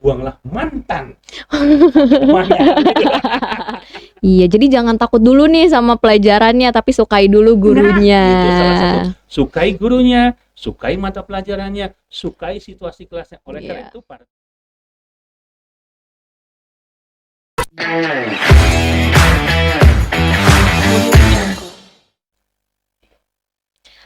buanglah mantan temannya. Iya, jadi jangan takut dulu nih sama pelajarannya, tapi sukai dulu gurunya. Nah, itu salah satu. Sukai gurunya, sukai mata pelajarannya, sukai situasi kelasnya. Oleh karena itu,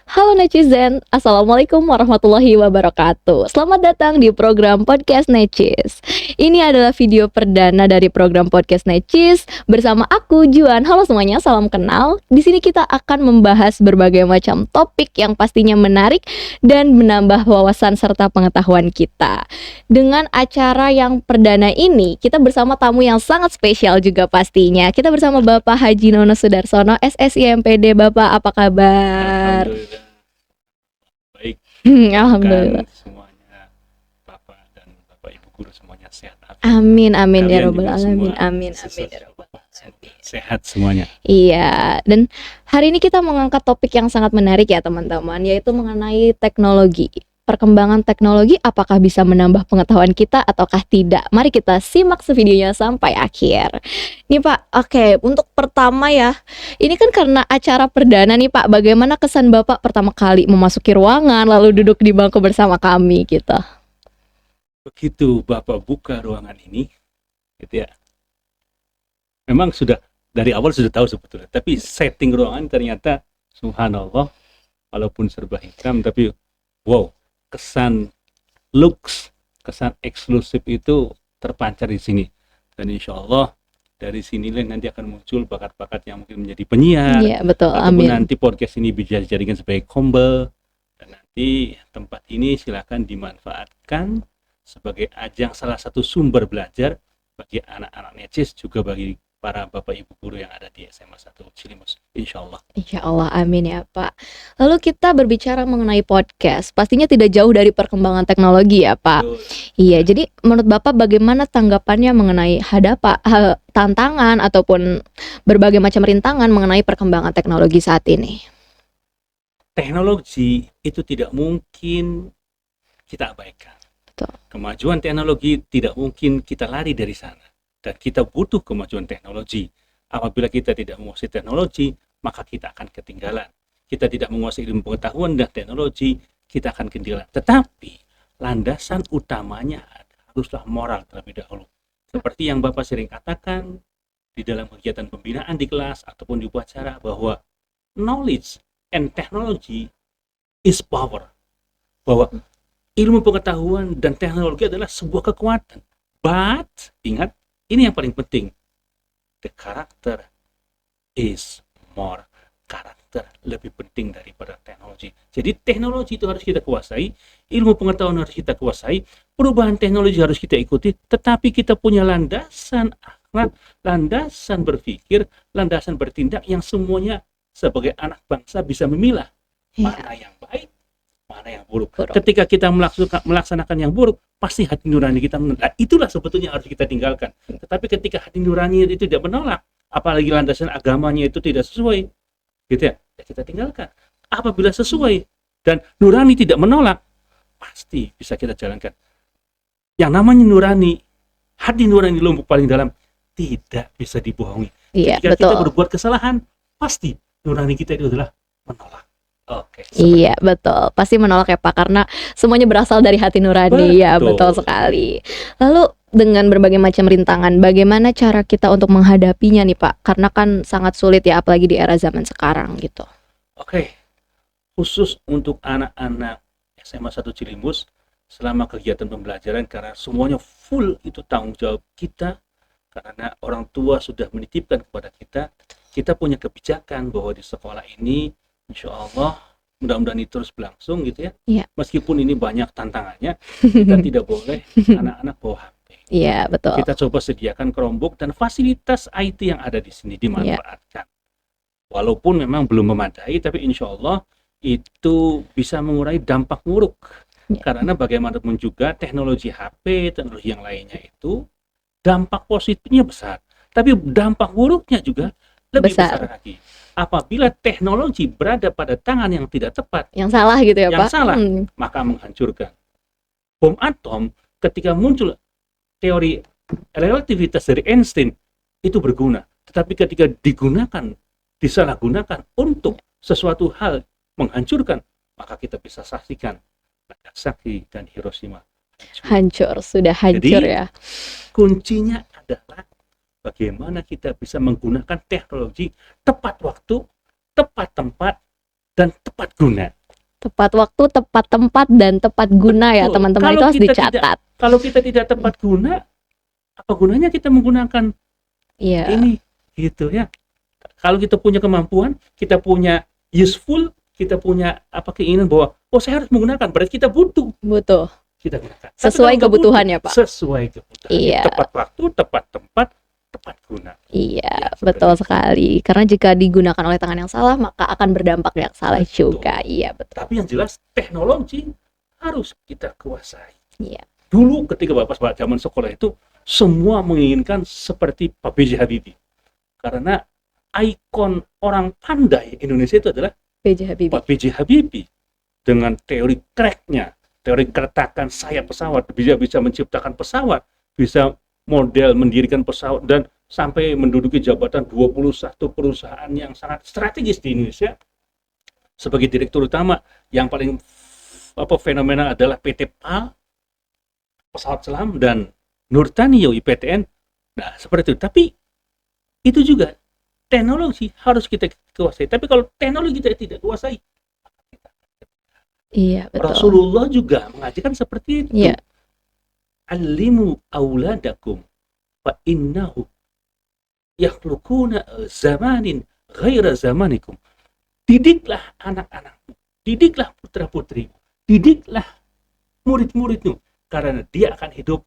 Halo netizen, Assalamualaikum warahmatullahi wabarakatuh. Selamat datang di program Podcast Necis. Ini adalah video perdana dari program Podcast Necis bersama aku Juan. Halo semuanya, salam kenal. Di sini kita akan membahas berbagai macam topik yang pastinya menarik dan menambah wawasan serta pengetahuan kita. Dengan acara yang perdana ini, kita bersama tamu yang sangat spesial juga pastinya. Kita bersama Bapak Haji Nono Sudarsono, SSIMPD. Bapak, apa kabar? Baik. Alhamdulillah. Semuanya Bapak dan Bapak Ibu guru semuanya sehat. Amin ya Kalian robbal juga alamin. semua Amin ya robbal alamin. sehat semuanya. Iya, dan hari ini kita mengangkat topik yang sangat menarik ya teman-teman, yaitu mengenai teknologi. Perkembangan teknologi apakah bisa menambah pengetahuan kita ataukah tidak? Mari kita simak videonya sampai akhir. Nih Pak, oke, untuk pertama ya, ini kan karena acara perdana nih Pak, bagaimana kesan Bapak pertama kali memasuki ruangan lalu duduk di bangku bersama kami gitu? Begitu Bapak buka ruangan ini, gitu ya, memang sudah dari awal sudah tahu sebetulnya, tapi setting ruangan ternyata subhanallah, walaupun serba hitam tapi wow, kesan looks, kesan eksklusif itu terpancar di sini. Dan insya Allah dari sinilah nanti akan muncul bakat-bakat yang mungkin menjadi penyiar. Iya betul, ataupun amin. nanti podcast ini bisa dijadikan sebagai kombel. Dan nanti tempat ini silakan dimanfaatkan sebagai ajang salah satu sumber belajar bagi anak-anak Necis, juga bagi para bapak ibu guru yang ada di SMA 1 Cilimus, insya Allah. Insya Allah, amin ya Pak. Lalu kita berbicara mengenai podcast, pastinya tidak jauh dari perkembangan teknologi ya Pak. Iya, jadi menurut Bapak bagaimana tanggapannya mengenai tantangan ataupun berbagai macam rintangan mengenai perkembangan teknologi saat ini? Teknologi itu tidak mungkin kita abaikan. Betul. Kemajuan teknologi tidak mungkin kita lari dari sana. Dan kita butuh kemajuan teknologi. Apabila kita tidak menguasai teknologi, maka kita akan ketinggalan. Kita tidak menguasai ilmu pengetahuan dan teknologi, kita akan ketinggalan. Tetapi landasan utamanya haruslah moral terlebih dahulu. Seperti yang Bapak sering katakan di dalam kegiatan pembinaan di kelas ataupun di upacara, bahwa knowledge and technology is power. Bahwa ilmu pengetahuan dan teknologi adalah sebuah kekuatan. But, ingat, ini yang paling penting. The character is more. Karakter lebih penting daripada teknologi. Jadi teknologi itu harus kita kuasai, ilmu pengetahuan harus kita kuasai, perubahan teknologi harus kita ikuti, tetapi kita punya landasan akhlak, landasan berpikir, landasan bertindak yang semuanya sebagai anak bangsa bisa memilah mana yang baik, mana yang buruk. Ketika kita melaksanakan yang buruk, pasti hati nurani kita menolak. Itulah sebetulnya harus kita tinggalkan. Tetapi ketika hati nurani itu tidak menolak, apalagi landasan agamanya itu tidak sesuai, gitu ya, kita tinggalkan. Apabila sesuai dan nurani tidak menolak, pasti bisa kita jalankan. Yang namanya nurani, hati nurani lubuk paling dalam, tidak bisa dibohongi. Iya, ketika betul. kita berbuat kesalahan, pasti nurani kita itu adalah menolak. Oke. Iya betul, pasti menolak ya Pak, karena semuanya berasal dari hati nurani. Ya betul sekali. Lalu dengan berbagai macam rintangan, bagaimana cara kita untuk menghadapinya nih Pak? Karena kan sangat sulit ya, apalagi di era zaman sekarang gitu. Oke, khusus untuk anak-anak SMA 1 Cilimus, selama kegiatan pembelajaran, karena semuanya full itu tanggung jawab kita, karena orang tua sudah menitipkan kepada kita, kita punya kebijakan bahwa di sekolah ini insya Allah mudah-mudahan ini terus berlangsung gitu ya. Iya. Meskipun ini banyak tantangannya, kita tidak boleh anak-anak bawa HP. Iya betul. Kita coba sediakan Chromebook dan fasilitas IT yang ada di sini dimanfaatkan. Walaupun memang belum memadai, tapi insya Allah itu bisa mengurangi dampak buruk. Karena bagaimanapun juga teknologi HP, teknologi yang lainnya itu dampak positifnya besar, tapi dampak buruknya juga lebih besar lagi. Apabila teknologi berada pada tangan yang tidak tepat, yang salah gitu ya Pak, maka menghancurkan. Bom atom ketika muncul teori relativitas dari Einstein itu berguna, tetapi ketika disalahgunakan untuk sesuatu hal menghancurkan, maka kita bisa saksikan Nagasaki dan Hiroshima Hancur, sudah hancur Jadi, ya. kuncinya adalah bagaimana kita bisa menggunakan teknologi tepat waktu, tepat tempat, dan tepat guna. Tepat waktu, tepat tempat, dan tepat guna ya Betul. teman-teman. Kalau Itu harus kita dicatat. Kalau kita tidak tepat guna, apa gunanya kita menggunakan Iya, ini gitu ya. Kalau kita punya kemampuan, kita punya useful, kita punya keinginan bahwa saya harus menggunakan, berarti kita butuh, butuh. kita gunakan. Tapi Sesuai kalau nggak kebutuhan butuh, ya, Pak? Sesuai kebutuhan. Iya. Tepat waktu, tepat tempat, tepat guna. Iya, Ya, betul seperti itu. sekali. Karena jika digunakan oleh tangan yang salah, maka akan berdampak yang salah Betul. juga. Iya, betul. Tapi yang jelas teknologi harus kita kuasai. Iya. Dulu ketika Bapak zaman sekolah itu semua menginginkan seperti Pak B.J. Habibie. Karena ikon orang pandai Indonesia itu adalah B.J. Habibie. Pak B.J. Habibie dengan teori crack-nya, teori keretakan sayap pesawat, bisa menciptakan pesawat, bisa model mendirikan pesawat dan sampai menduduki jabatan 21 perusahaan yang sangat strategis di Indonesia. Sebagai direktur utama, yang paling fenomenal adalah PT PAL, Pesawat Selam, dan Nurtanio IPTN. Nah, seperti itu. Tapi itu juga teknologi harus kita kuasai. Tapi kalau teknologi kita tidak kuasai, Iya, betul. Rasulullah juga mengajarkan seperti itu. Iya. Alimu auladakum fa innahu yakhluquna zamanin ghaira zamanikum. Didiklah anak-anakmu, didiklah putra-putrimu, didiklah murid-muridmu, karena dia akan hidup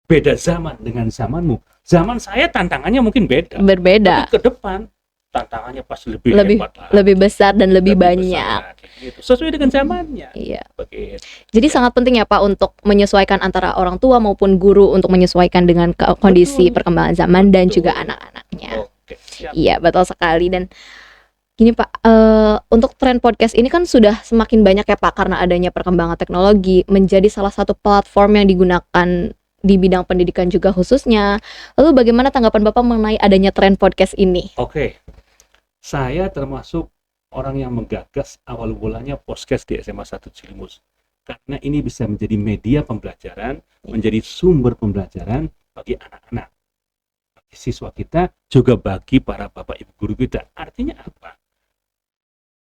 beda zaman dengan zamanmu. Zaman saya tantangannya mungkin beda, Berbeda. tapi ke depan tantangannya pasti lebih Lebih hebat lah, lebih besar dan lebih besar banyak. lagi, gitu. Sesuai dengan zamannya. Iya. Begitu. Jadi sangat penting ya Pak untuk menyesuaikan antara orang tua maupun guru untuk menyesuaikan dengan kondisi Betul. perkembangan zaman dan Betul. juga anak-anaknya. Oke, siap. Iya, betul sekali. Dan gini Pak, untuk tren podcast ini kan sudah semakin banyak ya Pak, karena adanya perkembangan teknologi menjadi salah satu platform yang digunakan di bidang pendidikan juga khususnya. Lalu bagaimana tanggapan Bapak mengenai adanya tren podcast ini? Oke. Saya termasuk orang yang menggagas awal mulanya podcast di SMA 1 Cilimus. Karena ini bisa menjadi media pembelajaran, menjadi sumber pembelajaran bagi anak-anak, bagi siswa kita, juga bagi para bapak ibu guru kita. Artinya apa?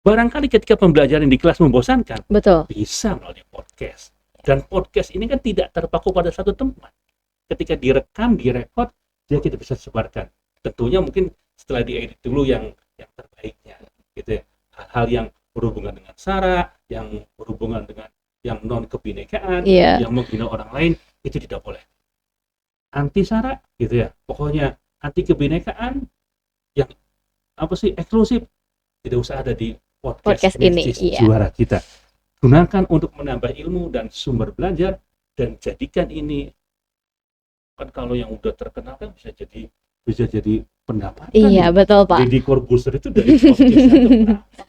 Barangkali ketika pembelajaran di kelas membosankan, Betul. bisa melalui podcast. Dan podcast ini kan tidak terpaku pada satu tempat. Ketika direkam, direkod, dia kita bisa sebarkan. Tentunya mungkin setelah diedit dulu yang terbaiknya, gitu ya. Hal-hal yang berhubungan dengan SARA, yang berhubungan dengan yang non kebinekaan, Iya. yang menghina orang lain, itu tidak boleh. Anti SARA, gitu ya. Pokoknya anti kebinekaan, yang eksklusif, tidak usah ada di podcast ini, Necis, iya. juara kita. Gunakan untuk menambah ilmu dan sumber belajar, dan jadikan ini, kan kalau yang udah terkenal kan bisa jadi pendapatan. Iya, betul Pak. Deddy Corbuzier itu dari podcast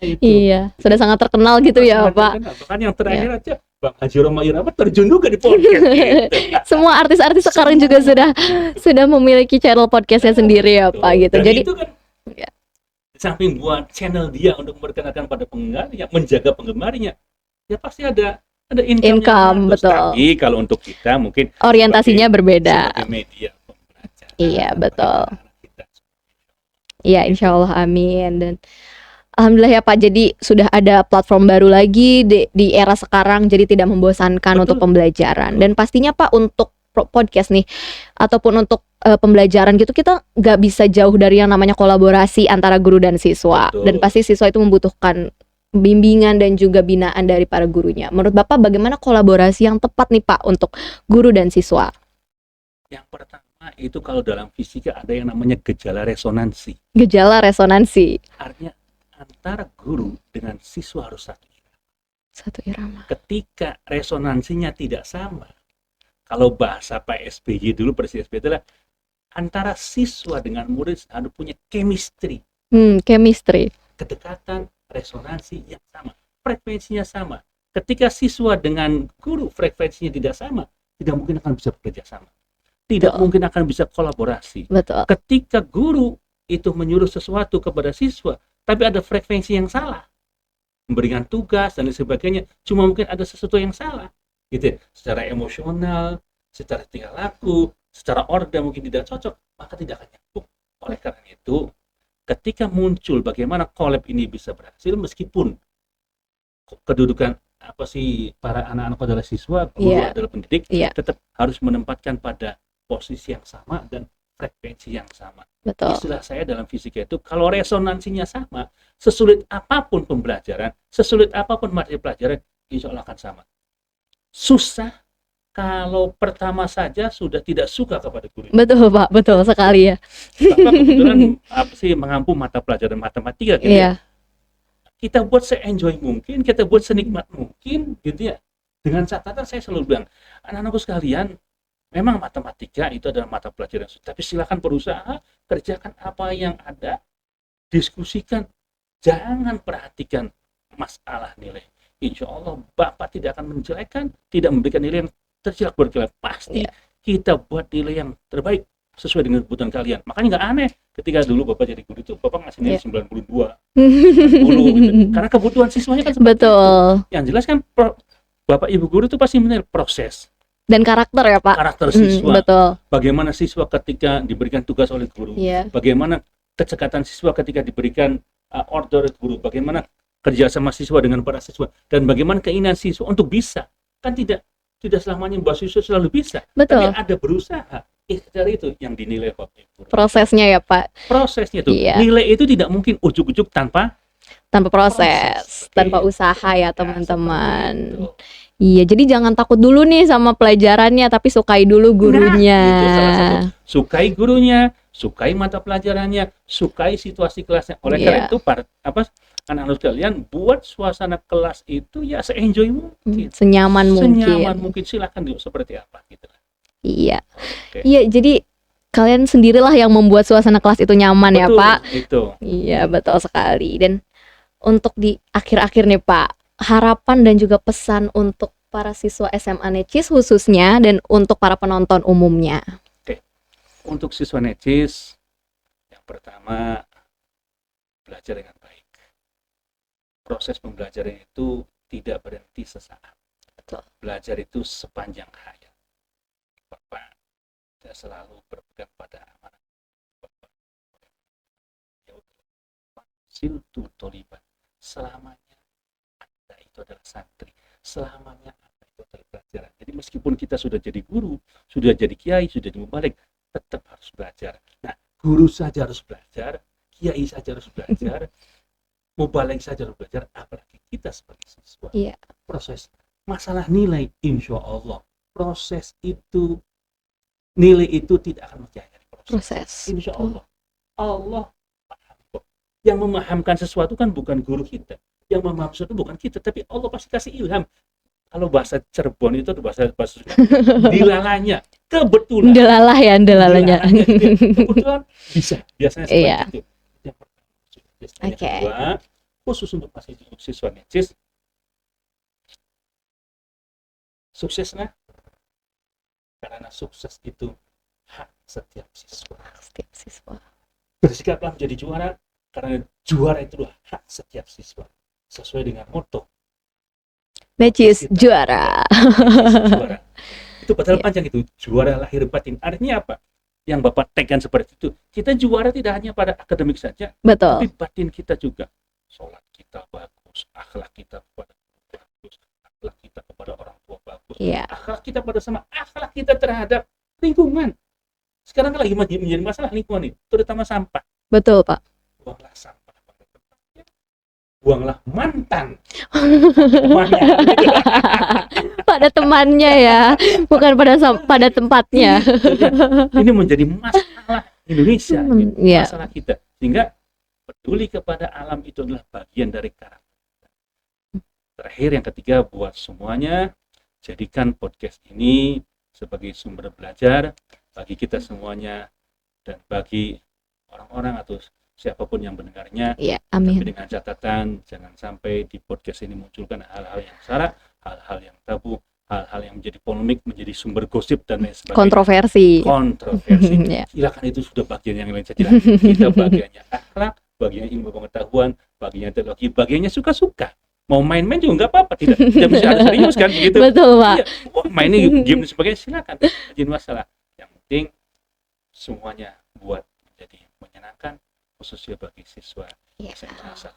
itu. Iya, sudah sangat terkenal gitu ya Sangat Pak. terkenal. Bahkan yang terakhir aja Bang Haji Roma Irama terjun juga di podcast gitu. Semua artis-artis sekarang juga sudah memiliki channel podcastnya sendiri ya Pak gitu. Dan Jadi itu kan ya. di samping buat channel dia untuk memperkenalkan pada penggemarnya, menjaga penggemarnya, ya pasti ada Income, betul. Tapi kalau untuk kita mungkin orientasinya berbeda. sebagai media pembelajaran. Iya, betul. Kita. Iya, insya Allah, amin. Dan alhamdulillah ya Pak, jadi sudah ada platform baru lagi di era sekarang, jadi tidak membosankan Betul. untuk pembelajaran. Betul. Dan pastinya Pak, untuk podcast nih ataupun untuk pembelajaran gitu, kita nggak bisa jauh dari yang namanya kolaborasi antara guru dan siswa. Betul. Dan pasti siswa itu membutuhkan bimbingan dan juga binaan dari para gurunya. Menurut Bapak bagaimana kolaborasi yang tepat nih Pak untuk guru dan siswa? Yang pertama itu kalau dalam fisika ada yang namanya gejala resonansi. Gejala resonansi. Artinya antara guru dengan siswa harus Satu irama. ketika resonansinya tidak sama. Kalau bahasa Pak SBY dulu, Presiden SBY adalah antara siswa dengan murid harus punya chemistry, Chemistry. kedekatan, resonansi yang sama, frekuensinya sama. Ketika siswa dengan guru frekuensinya tidak sama, tidak mungkin akan bisa bekerja sama. tidak Betul. mungkin akan bisa kolaborasi. Betul. Ketika guru itu menyuruh sesuatu kepada siswa, tapi ada frekuensi yang salah, memberikan tugas dan lain sebagainya, cuma mungkin ada sesuatu yang salah, gitu ya. Secara emosional, secara tingkah laku, secara order mungkin tidak cocok, maka tidak akan nyambung. Oleh karena itu, ketika muncul bagaimana collab ini bisa berhasil, meskipun kedudukan apa sih para anak-anak adalah siswa, guru Iya. adalah pendidik, Iya. tetap harus menempatkan pada posisi yang sama dan frekuensi yang sama. Betul. Istilah saya dalam fisika itu, kalau resonansinya sama, sesulit apapun pembelajaran, sesulit apapun materi pelajaran, insya Allah akan sama. Susah kalau pertama saja sudah tidak suka kepada guru. Betul Pak, betul sekali ya. Bapak kebetulan apa sih mengampu mata pelajaran matematika gitu ya. Iya. Kita buat se-enjoy mungkin, kita buat senikmat mungkin gitu ya. Dengan catatan saya selalu bilang, anak-anakku sekalian, memang matematika itu adalah mata pelajaran, tapi silakan berusaha kerjakan apa yang ada, diskusikan, jangan perhatikan masalah nilai. Insya Allah Bapak tidak akan menjelekkan, tidak memberikan nilai yang terjelek berkilap. Pasti Iya. kita buat nilai yang terbaik sesuai dengan kebutuhan kalian. Makanya nggak aneh ketika dulu Bapak jadi guru itu Bapak ngasih nilai 92, 90 gitu. Karena kebutuhan siswanya kan seperti itu. Betul. Yang jelas kan Bapak Ibu guru itu pasti menilai proses, Dan karakter ya Pak. karakter siswa, Betul. bagaimana siswa ketika diberikan tugas oleh guru, Iya. bagaimana kecekatan siswa ketika diberikan order guru, bagaimana kerja sama siswa dengan para siswa, dan bagaimana keinginan siswa untuk bisa. Kan tidak selamanya bahwa siswa selalu bisa, Betul. tapi ada berusaha. Ikhtiar itu yang dinilai Bapak Ibu. Prosesnya ya Pak. Prosesnya itu, Iya. nilai itu tidak mungkin ujuk-ujuk tanpa Proses, tanpa Iya. usaha ya Ya, teman-teman. seperti itu. Iya, jadi jangan takut dulu nih sama pelajarannya, tapi sukai dulu gurunya. Nah, itu salah satu. Sukai gurunya, sukai mata pelajarannya, sukai situasi kelasnya. Oleh karena Iya. itu, anak-anak sekalian, buat suasana kelas itu ya se-enjoy mungkin, Senyaman senyaman mungkin. mungkin. Silakan dulu seperti apa gitu. Iya. Oke. Iya, jadi kalian sendirilah yang membuat suasana kelas itu nyaman ya Betul, Pak. itu. Iya, betul sekali. Dan untuk di akhir-akhir nih Pak, harapan dan juga pesan untuk para siswa SMA Necis khususnya dan untuk para penonton umumnya. Untuk siswa Necis, yang pertama, belajar dengan baik. Proses pembelajaran itu tidak berhenti sesaat. Betul. Belajar itu sepanjang hayat. Bapak tidak selalu berpegang pada amanah. Bapak siltu toliban. Selamanya Anda itu adalah santri. Selamanya Anda itu adalah pelajaran. Jadi meskipun kita sudah jadi guru, sudah jadi kiai, sudah jadi mubalik, tetap harus belajar. Nah, guru saja harus belajar, kiai saja harus belajar, mubalik saja harus belajar, apalagi kita sebagai siswa. Iya. Proses masalah nilai, insya Allah proses itu, nilai itu tidak akan menjadi proses. Insya Allah. Allah paham kok. Yang memahamkan sesuatu kan bukan guru kita, yang memahami sesuatu bukan kita, tapi Allah pasti kasih ilham. Kalau bahasa Cirebon itu bahasa dilalanya, kebetulan. Delalah ya, delalanya. Kebetulan bisa, biasanya seperti Iya. itu. Yang pertama. Yang Oke. kedua, khusus untuk siswa Necis, sukseslah, karena sukses itu hak setiap siswa. Setiap siswa. Bersikaplah menjadi juara, karena juara itulah hak setiap siswa. Sesuai dengan moto Necis juara. juara. Itu padahal Iya. panjang itu, juara lahir batin. Artinya apa? Yang Bapak tekan seperti itu. Kita juara tidak hanya pada akademik saja, Betul. tapi batin kita juga. Sholat kita bagus, akhlak kita kepada guru bagus, akhlak kita kepada orang tua bagus, Iya. akhlak kita pada sama, akhlak kita terhadap lingkungan. Sekarang kan lagi menjadi masalah lingkungan itu, terutama sampah. Betul Pak. Buanglah sampah pada tempatnya, buanglah mantan temannya. Pada temannya ya, bukan pada tempatnya. Ini menjadi masalah Indonesia, gitu. Iya. Masalah kita. Sehingga peduli kepada alam itu adalah bagian dari karakter. Terakhir, yang ketiga, buat semuanya, jadikan podcast ini sebagai sumber belajar bagi kita semuanya dan bagi orang-orang atau siapapun yang mendengarnya. Iya, Tapi amin. dengan catatan, jangan sampai di podcast ini munculkan hal-hal yang salah, hal-hal yang tabu, hal-hal yang menjadi polemik, menjadi sumber gosip dan lain sebagainya. Kontroversi. Ya. Silakan, itu sudah bagian yang lain saja. Kita bagiannya akhlak, bagiannya ilmu pengetahuan, bagiannya teknologi, bagiannya suka-suka. Mau main-main juga nggak apa-apa, tidak mesti harus serius kan begitu. Betul, Pak. Iya, main game dan sebagainya silakan, jadi masalah. Yang penting semuanya buat menjadi menyenangkan, khususnya bagi siswa SMA 1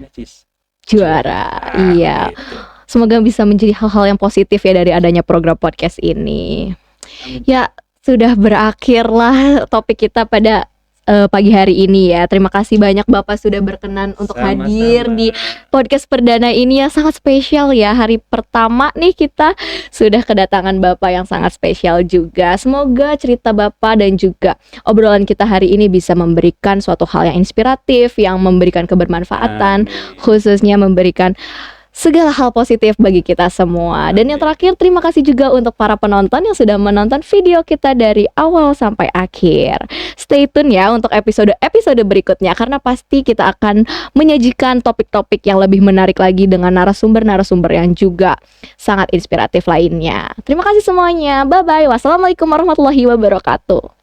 Necis. Juara. Iya. Gitu. Semoga bisa menjadi hal-hal yang positif ya dari adanya program podcast ini. Amin. Ya, sudah berakhirlah topik kita pada pagi hari ini ya. Terima kasih banyak Bapak sudah berkenan untuk Sama-sama. hadir di podcast perdana ini yang sangat spesial ya. Hari pertama nih kita sudah kedatangan Bapak yang sangat spesial juga. Semoga cerita Bapak dan juga obrolan kita hari ini bisa memberikan suatu hal yang inspiratif, yang memberikan kebermanfaatan, Amin. khususnya memberikan segala hal positif bagi kita semua. Dan yang terakhir, terima kasih juga untuk para penonton yang sudah menonton video kita dari awal sampai akhir. Stay tune ya untuk episode-episode berikutnya, karena pasti kita akan menyajikan topik-topik yang lebih menarik lagi dengan narasumber-narasumber yang juga sangat inspiratif lainnya. Terima kasih semuanya. Bye-bye. Wassalamualaikum warahmatullahi wabarakatuh.